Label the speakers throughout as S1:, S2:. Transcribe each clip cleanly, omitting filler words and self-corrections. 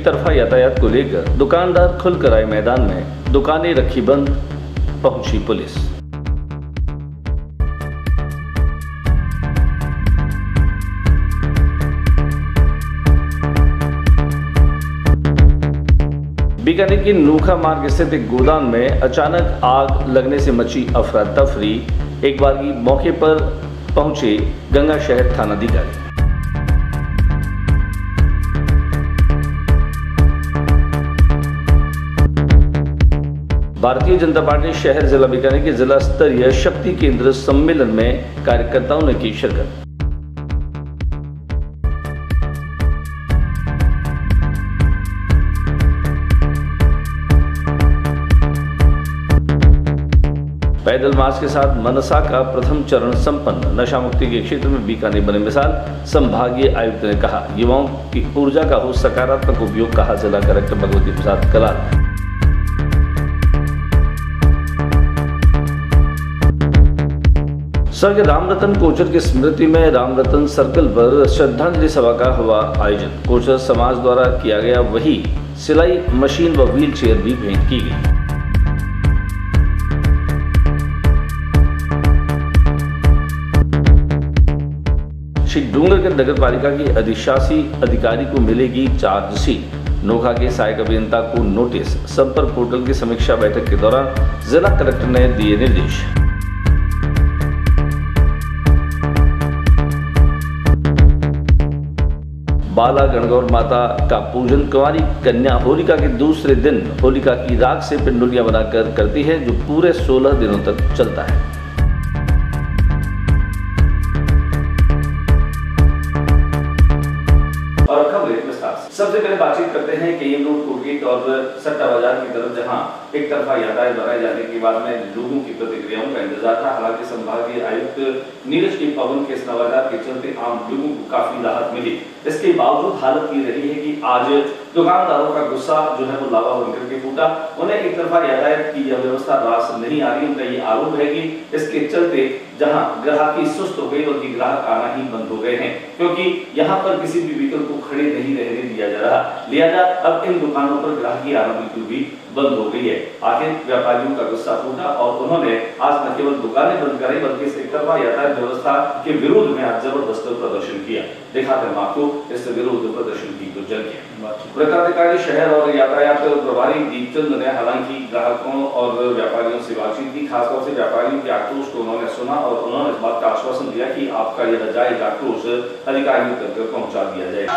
S1: एक तरफा यातायात को लेकर दुकानदार खुलकर आए मैदान में, दुकानें रखी बंद, पहुंची पुलिस। बीकानेर की नूखा मार्ग स्थित एक गोदाम में अचानक आग लगने से मची अफरा तफरी। एक बार की मौके पर पहुंचे गंगा शहर थानाधिकारी। भारतीय जनता पार्टी शहर जिला बीकानेर के जिला स्तरीय शक्ति केंद्र सम्मेलन में कार्यकर्ताओं ने की शिरकत। पैदल मार्च के साथ मनसा का प्रथम चरण संपन्न। नशा मुक्ति के क्षेत्र में बीकानेर बने मिसाल। संभागीय आयुक्त ने कहा, युवाओं की ऊर्जा का हो सकारात्मक उपयोग, कहा जिला कलेक्टर भगवती प्रसाद कलाल। स्वर्गीय रामरतन कोचर की स्मृति में रामरतन सर्कल पर श्रद्धांजलि सभा का हुआ आयोजन। कोचर समाज द्वारा किया गया वही सिलाई मशीन व व्हील चेयर भी भेंट की गई। श्री डूंगरगढ़ नगर पालिका की अधिशासी अधिकारी को मिलेगी चार्जशीट। नोखा के सहायक अभियंता को नोटिस। संपर्क पोर्टल की समीक्षा बैठक के दौरान जिला कलेक्टर ने दिए निर्देश। बाला गणगौर माता का पूजन। कुंवारी कन्या होलिका के दूसरे दिन होलिका की राख से पिंडुलियां बनाकर करती है, जो पूरे 16 दिनों तक चलता है। और खबरें विस्तार से। सबसे पहले बातचीत करते हैं कि ये रोड कोटगेट और सट्टा बाजार की तरफ, जहां एक तरफा यातायात बनाए जाने के बाद में लोगों की प्रतिक्रियाओं का इंतजार था। हालांकि संभागीय आयुक्त नीरज के पवन के नवाचार के चलते आम लोगों को काफी राहत मिली। इसके बावजूद हालत ये रही है कि आज दुकानदारों का गुस्सा जो है वो लावा बनकर के फूटा। उन्हें एक तरफा यातायात की यह व्यवस्था रास नहीं आ रही। उनका ये आरोप है कि इसके चलते जहां ग्राहकी सुस्त हो गई, बल्कि ग्राहक आना ही बंद हो गए हैं, क्योंकि यहाँ पर किसी भी व्हीकल को खड़े नहीं रहने दिया जा रहा। लिहाजा अब इन दुकानों पर ग्राहकी आना बिल्कुल भी बंद हो गई है। आखिर व्यापारियों का गुस्सा फूटा और उन्होंने आज न केवल दुकानें बंद कराई, बल्कि इस एक तरफा यातायात व्यवस्था के विरोध में आज जबरदस्त प्रदर्शन किया। दिखाते हैं आपको इस विरोध प्रदर्शन की कुछ झलकियां। प्रशासनिक शहर और यातायात प्रभारी दीपचंद ने हालांकि ग्राहकों और व्यापारियों से बातचीत की। खासतौर से व्यापारियों के आक्रोश को उन्होंने सुना और उन्होंने इस बात का आश्वासन दिया कि आपका यह जायज आक्रोश अधिकारियों तक पहुंचा दिया जाएगा।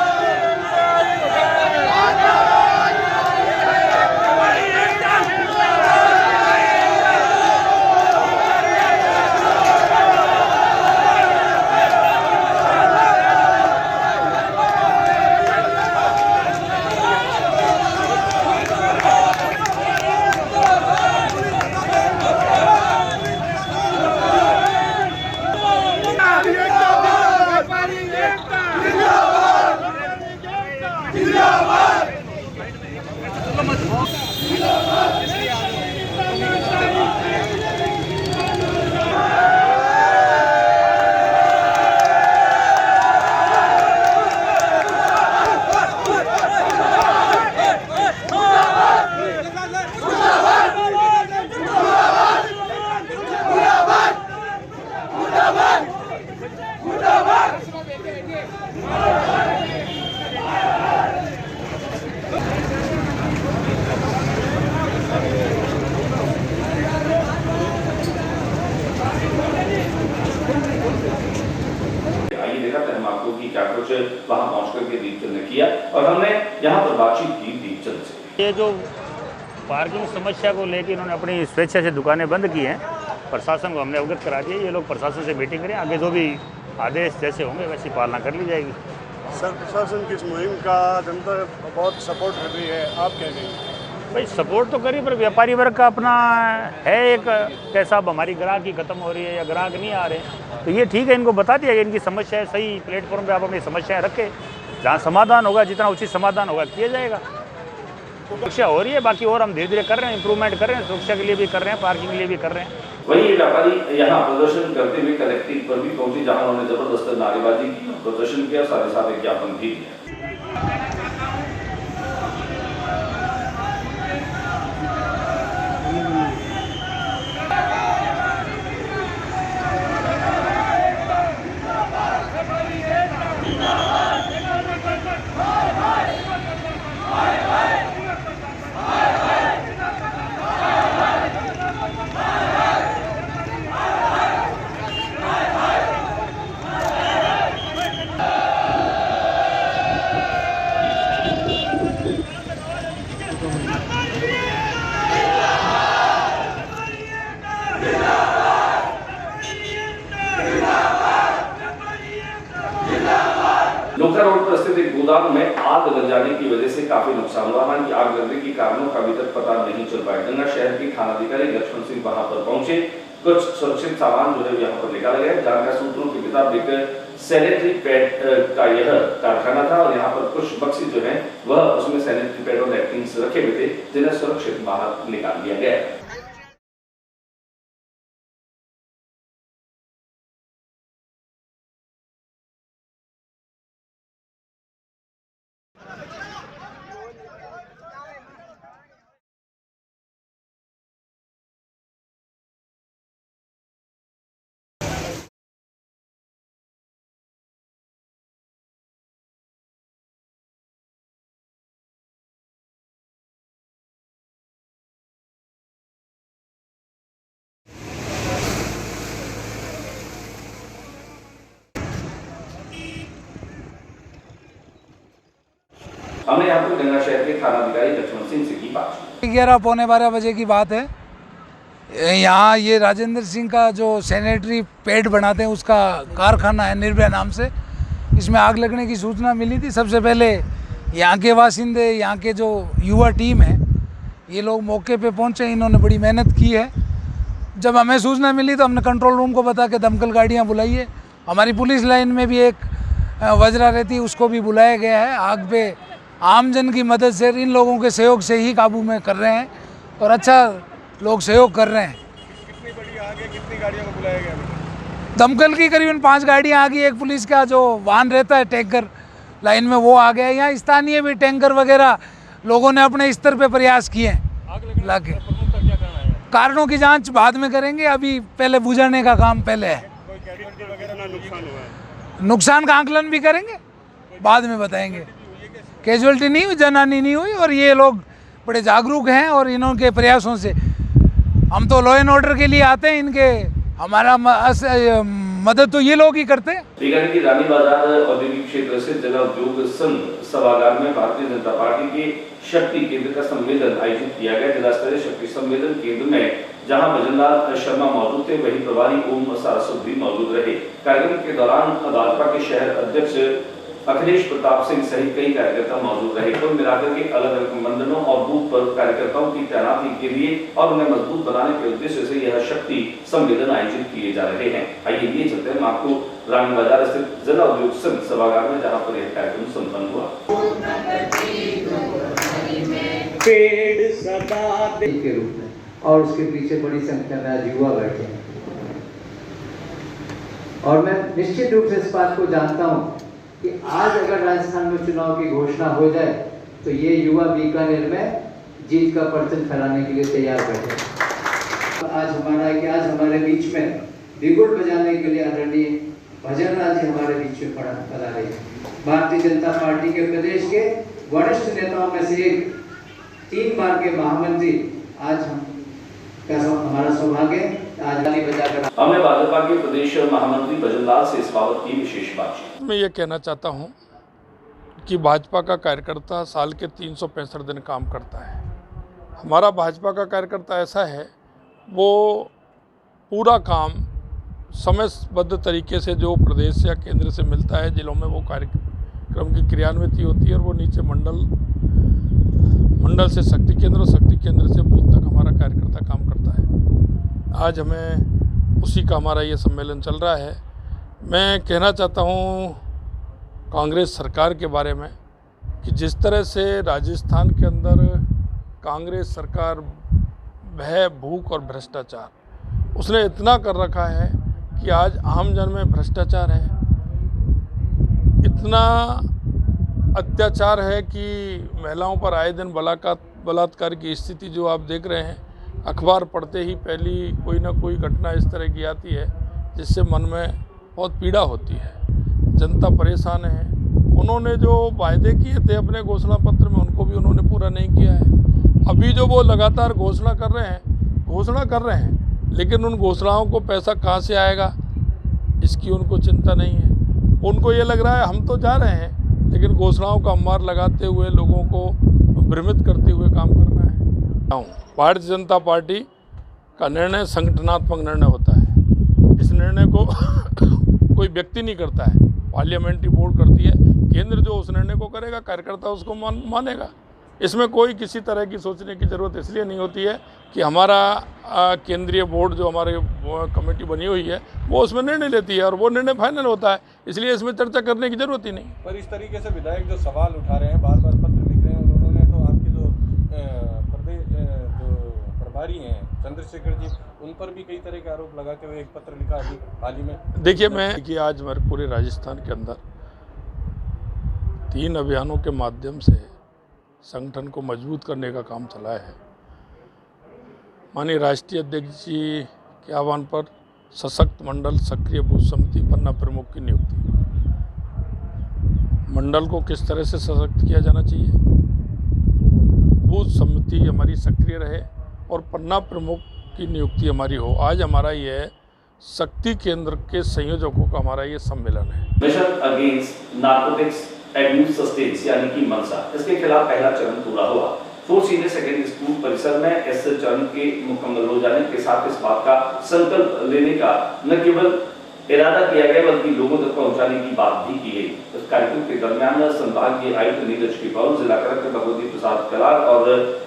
S1: क्या कुछ वहां पहुंचकर के दीपचंद ने किया और हमने यहां पर बातचीत की दीपचंद से।
S2: ये जो पार्किंग समस्या को लेकर इन्होंने अपनी स्वेच्छा से दुकानें बंद की हैं, प्रशासन को हमने अवगत करा दिया। ये लोग प्रशासन से मीटिंग करें, आगे जो भी आदेश जैसे होंगे वैसी पालना कर ली जाएगी।
S3: सर, प्रशासन की इस मुहिम का जनता बहुत सपोर्ट कर रही है, आप क्या कहेंगे?
S2: भाई सपोर्ट तो करिए, पर व्यापारी वर्ग का अपना है एक कैसा, अब हमारी ग्राहकी खत्म हो रही है या ग्राहक नहीं आ रहे, तो ये ठीक है, इनको बता दिया इनकी समस्या है, सही प्लेटफॉर्म पे आप अपनी समस्याएं रखें, जहाँ समाधान होगा, जितना उचित समाधान होगा किया जाएगा। सुरक्षा हो रही है, बाकी और हम धीरे धीरे कर रहे हैं, इंप्रूवमेंट कर रहे हैं, सुरक्षा के लिए भी कर रहे हैं, पार्किंग के लिए भी कर रहे हैं।
S1: वही ये व्यापारी यहाँ प्रदर्शन करते हुए कलेक्ट्रेट पर भी पहुंचे, जहाँ उन्होंने जबरदस्त नारेबाजी की, प्रदर्शन किया, साथ ही साथ एक ज्ञापन भी दिया। स्थित एक गोदाम में आग लग जाने की वजह से काफी नुकसान हुआ। हालांकि आग लगने के कारणों का अभी तक पता नहीं चल पाया। गंगा शहर के थानाधिकारी लक्ष्मण सिंह वहां पर पहुंचे, कुछ सुरक्षित सामान जो है यहाँ पर निकाला गया। जानकारी सूत्रों के मुताबिक सैनिटरी पैड का यह कारखाना था और यहाँ पर कुछ बक्से जो है वह उसमें सैनिटरी पैड और नैपकिन्स रखे हुए थे, जिन्हें सुरक्षित बाहर निकाल दिया गया। हमने यहाँ पर गंगा शहर के थानाधिकारी लक्ष्मण सिंह से की बात।
S4: 11 पौने 12 बजे की बात है। यहाँ ये राजेंद्र सिंह का जो सैनिटरी पैड बनाते हैं उसका कारखाना है निर्भया नाम से। इसमें आग लगने की सूचना मिली थी। सबसे पहले यहाँ के बासिंदे, यहाँ के जो युवा टीम है, ये लोग मौके पे पहुँचे। इन्होंने बड़ी मेहनत की है। जब हमें सूचना मिली तो हमने कंट्रोल रूम को बता के दमकल गाड़ियाँ बुलाई है। हमारी पुलिस लाइन में भी एक वज्रा रहती है, उसको भी बुलाया गया है। आग पे आमजन की मदद से, इन लोगों के सहयोग से ही काबू में कर रहे हैं और अच्छा लोग सहयोग कर रहे हैं।
S3: कितनी बड़ी आग है, कितनी गाड़ियों को बुलाया गया?
S4: दमकल की करीबन 5 गाड़ियाँ आ गई। एक पुलिस का जो वाहन रहता है टैंकर लाइन में वो आ गया। यहाँ स्थानीय भी टैंकर वगैरह लोगों ने अपने स्तर पे प्रयास किए हैं लाके। कारणों की जांच बाद में करेंगे, अभी पहले बुझाने का काम पहले है।
S3: कोई कैजुअल्टी वगैरह ना नुकसान हुआ है?
S4: नुकसान का आंकलन भी करेंगे, बाद में बताएंगे। कैजुअल्टी नहीं हुई, जनहानि नहीं हुई और ये लोग बड़े जागरूक हैं और इन्होंने प्रयासों से हम तो लॉ एंड ऑर्डर के लिए आते हैं। इनके हमारा मदद तो ये लोग ही करते हैं।
S1: बीकानेर की रानी बाजार औद्योगिक क्षेत्र से जिला उद्योग संघ सभागार में भारतीय जनता पार्टी के शक्ति केंद्र का सम्मेलन आयोजित किया गया। जिला स्तरीय शक्ति सम्मेलन केंद्र में जहां भजनलाल शर्मा मौजूद थे, वहीं प्रभारी ओम सारस्वत भी मौजूद रहे। कार्यक्रम के दौरान भाजपा के शहर अध्यक्ष अखिलेश प्रताप सिंह सहित कई कार्यकर्ता मौजूद रहे। कुल मिलाकर के अलग अलग मंडलों और बूथ पर कार्यकर्ताओं की तैनाती के लिए और उन्हें मजबूत बनाने के उद्देश्य से यह शक्ति सम्मेलन आयोजित किए जा रहे हैं। आइए लिए चलते हैं आपको रानी बाजार स्थित जिला उद्योग संघ सभागार में, जहाँ पर यह कार्यक्रम संपन्न हुआ।
S5: पेड़ सदा के रूप में और उसके पीछे बड़ी संख्या में आज युवा बैठे हैं और मैं निश्चित रूप से इस बात को जानता हूँ कि आज अगर राजस्थान में चुनाव की घोषणा हो जाए तो ये युवा बीकानेर में जीत का परचम फहराने के लिए तैयार बैठे। आज हमारे बीच में बिगुल बजाने के लिए आदरणीय भजनलाल जी हमारे बीच में पधारे हैं। भारतीय जनता पार्टी के प्रदेश के वरिष्ठ नेताओं में से एक, 3 बार के महामंत्री, आज हमारा सौभाग्य आज ताली बजाकर
S1: हमने भाजपा के प्रदेश महामंत्री भजनलाल से इस बाबत की विशेष बातचीत।
S6: मैं ये कहना चाहता हूँ कि भाजपा का कार्यकर्ता साल के 365 दिन काम करता है। हमारा भाजपा का कार्यकर्ता ऐसा है, वो पूरा काम समयबद्ध तरीके से जो प्रदेश या केंद्र से मिलता है, जिलों में वो कार्यक्रम की क्रियान्वित होती है और वो नीचे मंडल से शक्ति केंद्र और शक्ति केंद्र से बूथ तक हमारा कार्यकर्ता काम करता है। आज हमें उसी का हमारा ये सम्मेलन चल रहा है। मैं कहना चाहता हूँ कांग्रेस सरकार के बारे में कि जिस तरह से राजस्थान के अंदर कांग्रेस सरकार भय, भूख और भ्रष्टाचार उसने इतना कर रखा है कि आज आम जन में भ्रष्टाचार है, इतना अत्याचार है कि महिलाओं पर आए दिन बलात्कार की स्थिति जो आप देख रहे हैं। अखबार पढ़ते ही पहली कोई ना कोई घटना इस तरह की आती है जिससे मन में बहुत पीड़ा होती है। जनता परेशान है। उन्होंने जो वायदे किए थे अपने घोषणा पत्र में, उनको भी उन्होंने पूरा नहीं किया है। अभी जो वो लगातार घोषणा कर रहे हैं, लेकिन उन घोषणाओं को पैसा कहाँ से आएगा इसकी उनको चिंता नहीं है। उनको ये लग रहा है हम तो जा रहे हैं, लेकिन घोषणाओं का अंबार लगाते हुए लोगों को भ्रमित करते हुए काम करना है। भारतीय जनता पार्टी का निर्णय संगठनात्मक निर्णय होता है। इस निर्णय को कोई व्यक्ति नहीं करता है, पार्लियामेंट्री बोर्ड करती है केंद्र जो उस निर्णय को करेगा, कार्यकर्ता उसको मानेगा। इसमें कोई किसी तरह की सोचने की ज़रूरत इसलिए नहीं होती है कि हमारा केंद्रीय बोर्ड जो हमारे कमेटी बनी हुई है वो उसमें निर्णय लेती है और वो निर्णय फाइनल होता है, इसलिए इसमें चर्चा करने की ज़रूरत ही नहीं।
S7: पर इस तरीके से विधायक जो सवाल उठा रहे हैं, बार बार पत्र लिख रहे हैं, उन्होंने तो आपके जो प्रदेश जो प्रभारी हैं चंद्रशेखर जी, उन पर भी कई तरह के आरोप लगाते हुए एक पत्र लिखा अभी हाल ही में।
S6: देखिए आज हमारे पूरे राजस्थान के अंदर 3 अभियानों के माध्यम से संगठन को मजबूत करने का काम चला है। माननीय राष्ट्रीय अध्यक्ष जी के आह्वान पर सशक्त मंडल सक्रिय बूथ समिति पन्ना प्रमुख की नियुक्ति। मंडल को किस तरह से सशक्त किया जाना चाहिए, बूथ समिति हमारी सक्रिय रहे और पन्ना प्रमुख की नियुक्ति हमारी हो। आज हमारा ये शक्ति केंद्र के संयोजकों का हमारा ये सम्मेलन है।
S1: Mission against narcotics abuse sustains यानी कि मनसा, इसके खिलाफ पहला चरण पूरा हुआ। 4 सीनियर सेकेंडरी स्कूल परिसर में इस चरण के मुकम्मल हो जाने के साथ इस बात का संकल्प लेने का न केवल इरादा किया गया बल्कि लोगों तक पहुंचाने की बात भी की गई। इस कार्यक्रम के दरमियान संभागीय आयुक्त नीरज किपाल, जिला कलेक्टर भगवती प्रसाद कलार और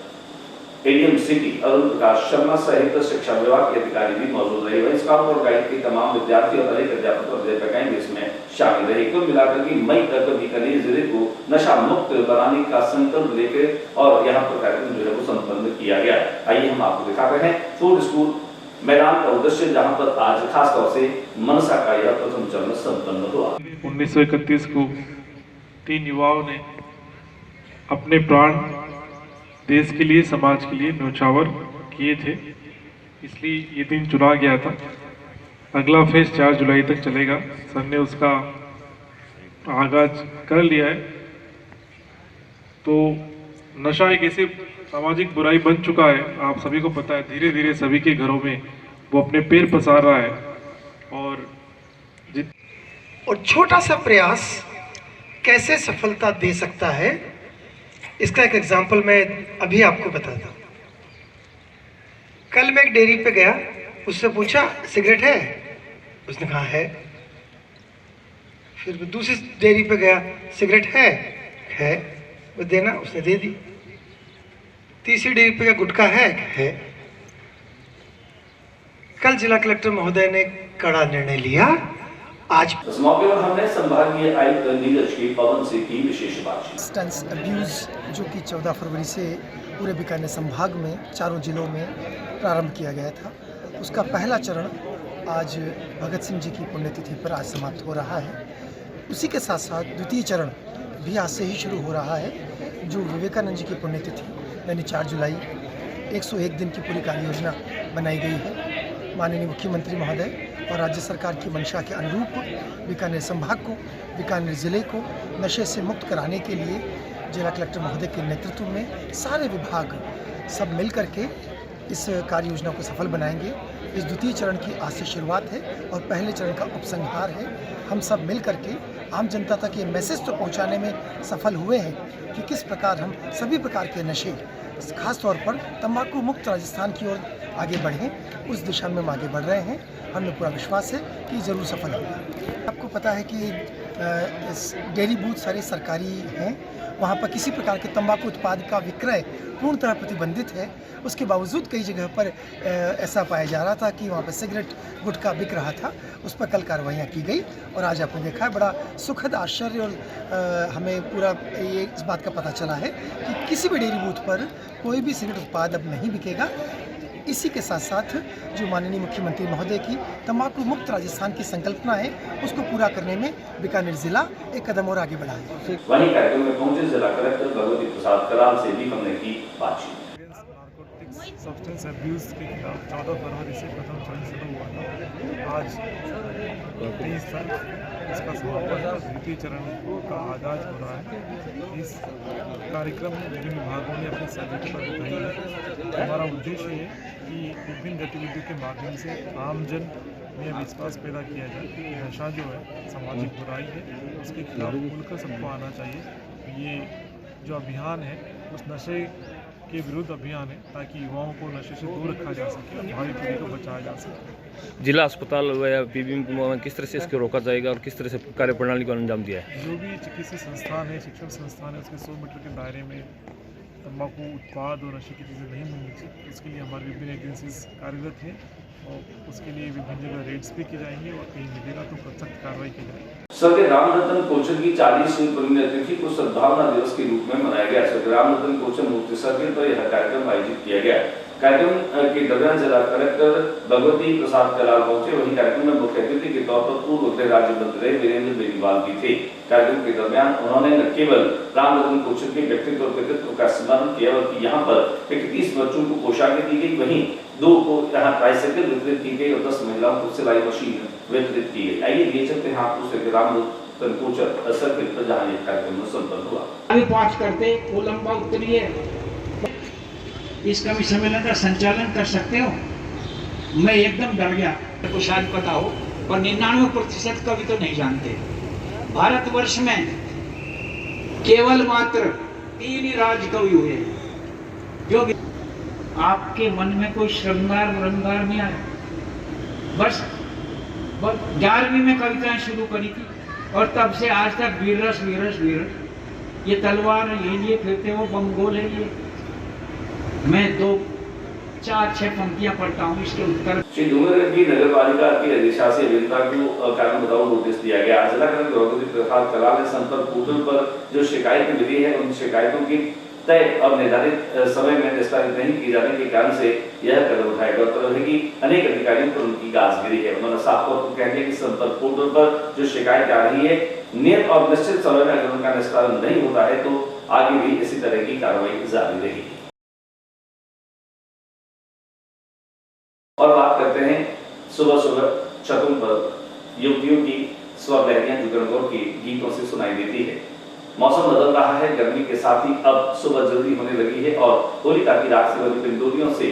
S1: एडीएम सिटी अरुण प्रकाश शर्मा सहित शिक्षा विभाग के अधिकारी भी मौजूद रहे। वहीं स्काउट और गाइड के तमाम विद्यार्थी और अनेक अध्यापक और अध्यापिकाएं भी इसमें शामिल रहे। कुल मिलाकर के मई तक बीकानेर जिले को नशा मुक्त बनाने का संकल्प लेकर और यहाँ पर कार्यक्रम जो है वो संपन्न किया गया। आइए हम आपको दिखाते हैं फूड स्कूल मैदान का उद्देश्य, जहाँ पर आज खास तौर से मनसा का यह प्रथम चरण संपन्न हुआ।
S8: 1931 को 3 युवाओं ने अपने प्राण देश के लिए, समाज के लिए न्यौछावर किए थे, इसलिए ये दिन चुना गया था। अगला फेज 4 जुलाई तक चलेगा। सर ने उसका आगाज कर लिया है। तो नशा एक ऐसी सामाजिक बुराई बन चुका है, आप सभी को पता है, धीरे धीरे सभी के घरों में वो अपने पैर पसार रहा है।
S9: और छोटा सा प्रयास कैसे सफलता दे सकता है, इसका एक एग्जाम्पल मैं अभी आपको बताता हूँ। कल मैं एक डेयरी पे गया, उससे पूछा सिगरेट है, उसने कहा है। फिर दूसरी डेयरी पे गया, सिगरेट है, वो देना, उसने दे दी। तीसरी डेयरी पे गया, गुटखा है। कल जिला कलेक्टर महोदय ने कड़ा निर्णय लिया। आज
S1: इस मौके पर हमने संभागीय आयुक्त नीरज के पवन से की विशेष बातचीत।
S9: सब्सटेंस अब्यूज़ जो कि 14 फरवरी से पूरे बीकानेर संभाग में 4 जिलों में प्रारंभ किया गया था, उसका पहला चरण आज भगत सिंह जी की पुण्यतिथि पर आज समाप्त हो रहा है। उसी के साथ साथ द्वितीय चरण भी आज से ही शुरू हो रहा है, जो विवेकानंद जी की पुण्यतिथि यानी 4 जुलाई 101 दिन की पूरी कार्य योजना बनाई गई है। माननीय मुख्यमंत्री महोदय और राज्य सरकार की मंशा के अनुरूप बीकानेर संभाग को, बीकानेर ज़िले को नशे से मुक्त कराने के लिए जिला कलेक्टर महोदय के नेतृत्व में सारे विभाग सब मिल करके इस कार्य योजना को सफल बनाएंगे। इस द्वितीय चरण की आज से शुरुआत है और पहले चरण का उपसंहार है। हम सब मिल करके आम जनता तक ये मैसेज तो पहुंचाने में सफल हुए हैं कि किस प्रकार हम सभी प्रकार के नशे, खास तौर पर तंबाकू मुक्त राजस्थान की ओर आगे बढ़ें, उस दिशा में हम आगे बढ़ रहे हैं। हमें पूरा विश्वास है कि ज़रूर सफल होगा। आपको पता है कि डेयरी बूथ सारे सरकारी हैं, वहाँ पर किसी प्रकार के तंबाकू उत्पाद का विक्रय पूर्णतः प्रतिबंधित है। उसके बावजूद कई जगह पर ऐसा पाया जा रहा था कि वहाँ पर सिगरेट गुटखा बिक रहा था। उस पर कल कार्रवाइयाँ की गई और आज आपने देखा है, बड़ा सुखद आश्चर्य और हमें पूरा ये इस बात का पता चला है कि किसी भी डेयरी बूथ पर कोई भी सिगरेट उत्पाद अब नहीं बिकेगा। इसी के साथ साथ जो माननीय मुख्यमंत्री महोदय की तंबाकू मुक्त राजस्थान की संकल्पना है, उसको पूरा करने में बीकानेर जिला एक कदम और आगे बढ़ा है।
S1: वहीं कार्यक्रम में पहुंचे जिला कलेक्टर भगवती प्रसाद कलार से भी हमने की बातचीत।
S8: सब्सटेंस अब्यूज़ के खिलाफ 14 फरवरी से प्रथम चरण शुरू हुआ था। आज 23 तक इसका समापन और द्वितीय चरण का आगाज हो रहा है। इस कार्यक्रम में विभिन्न विभागों ने अपनी सहभागिता दिखाई है। हमारा उद्देश्य है कि विभिन्न गतिविधियों के माध्यम से आमजन में विश्वास पैदा किया जाए कि नशा जो है सामाजिक बुराई है, उसके खिलाफ खुलकर सबको आना चाहिए। ये जो अभियान है उस नशे के विरुद्ध अभियान है, ताकि युवाओं को नशे से दूर रखा जा सके और भावी पीढ़ी को बचाया जा सके।
S10: जिला अस्पताल या पीबीएम में किस तरह से इसको रोका जाएगा और किस तरह से कार्यप्रणाली को अंजाम दिया है?
S8: जो भी चिकित्सा संस्थान है, शिक्षण संस्थान है, उसके 100 मीटर के दायरे में तंबाकू उत्पाद और नशे की चीज़ें नहीं मिलनी चाहिए। उसके लिए हमारी विभिन्न एजेंसीज कार्यरत हैं और उसके लिए विभिन्न जगह रेड्स भी की जाएंगी और कहीं मिलेगा तो सख्त कार्रवाई की जाएगी।
S1: स्वर्गीय रामरतन कोचर की 40वीं पुण्यतिथि को सद्भावना दिवस के रूप में मनाया गया। स्वर्गीय रामरतन कोचर मूर्ति सर्किल पर यह कार्यक्रम आयोजित किया गया। कार्यक्रम के दरमियान जिला कलेक्टर भगवती प्रसाद कलाल पहुंचे। वहीं कार्यक्रम में मुख्य अतिथि के तौर पर पूर्व गृह राज्य मंत्री वीरेंद्र बेनीवाल भी थे। कार्यक्रम के दरमियान उन्होंने न केवल रामरतन कोचर के व्यक्तित्व और कृतित्व का स्मरण किया बल्कि यहाँ पर 31 बच्चों को पोशाकें दी गई, वहीं 2 को यहाँ ट्राइसाइकिल वितरित की गई और 10 महिलाओं को सिलाई मशीन वितरित की गई। आइए ले चलते हैं आपको स्वर्गीय रामरतन कोचर सर्किल पर जहाँ ये कार्यक्रम संपन्न हुआ।
S11: अभी 5 करते वो लंबा उतरिए, इस कवि सम्मेलन का संचालन कर सकते हो। मैं एकदम डर गया, को शायद पता हो पर 99% कवि तो नहीं जानते। भारतवर्ष में केवल मात्र 3 ही राजकवि हुए जो आपके मन में कोई श्रृंगार व्रंगार नहीं आया। बस 11वीं में कविताएं शुरू करी थी और तब से आज तक वीररस वीररस वीररस। ये तलवार ये लिए फिरते वो बंगोल है। ये मैं 2, 4, 6 पंक्तियां पढ़ता हूँ इसके उत्तर।
S1: श्री डूंगरगढ़ की नगर पालिका के अधिशासी अभियंता को कारण बताओ नोटिस दिया गया। जिला कलेक्टर भगवती प्रसाद कलाल ने संपर्क पोर्टल पर जो शिकायतें मिली है उन शिकायतों की तय और निर्धारित समय में निस्तारित नहीं किए जाने के कारण से यह कदम उठाया। गौरतलब है कि अनेक अधिकारियों पर उनकी गाज गिरी है। उन्होंने साफ तौर पर कह दिया कि संपर्क पोर्टल पर जो शिकायत आ रही है नियत और निश्चित समय में अगर उनका निस्तारण नहीं होता है तो आगे भी इसी तरह की कार्रवाई जारी रहेगी। और बात करते हैं सुबह सुबह छतों पर युवतियों की स्वर लहरियां जो गणगौर के गीतों से सुनाई देती है। मौसम बदल रहा है, गर्मी के साथ ही अब सुबह जल्दी होने लगी है और होलिका की रात से बनी पिंडोलियों से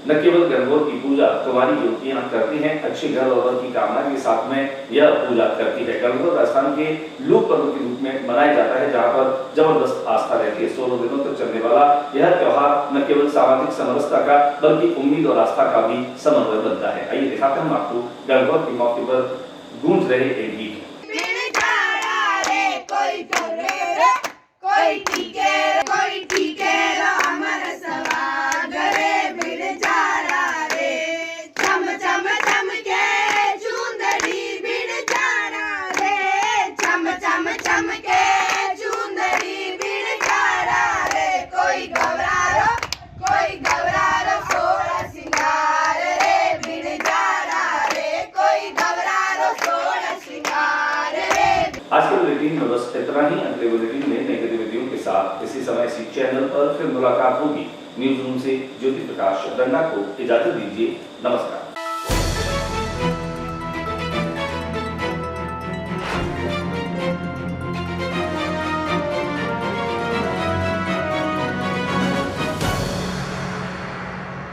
S1: न केवल गणगौर की पूजा कुंवारी युवतियां करती हैं, अच्छे घर और वर की कामना के साथ में यह पूजा करती है। गणगौर राजस्थान के लोक पर्व के रूप में मनाया जाता है जहां पर जबरदस्त आस्था रहती है। 16 दिनों तक चलने वाला यह त्योहार न केवल सामाजिक समरसता का बल्कि उम्मीद और आस्था का भी समन्वय बनता है। आइए दिखाते हैं हम आपको गणगौर के मौके पर गूंज रहे एक गीत। आज के बुलेटिन में बस इतना ही। अगले बुलेटिन में नई गतिविधियों के साथ इसी समय इसी चैनल पर फिर मुलाकात होगी। न्यूज रूम से ज्योति प्रकाश रंगा को इजाजत दीजिए। नमस्कार।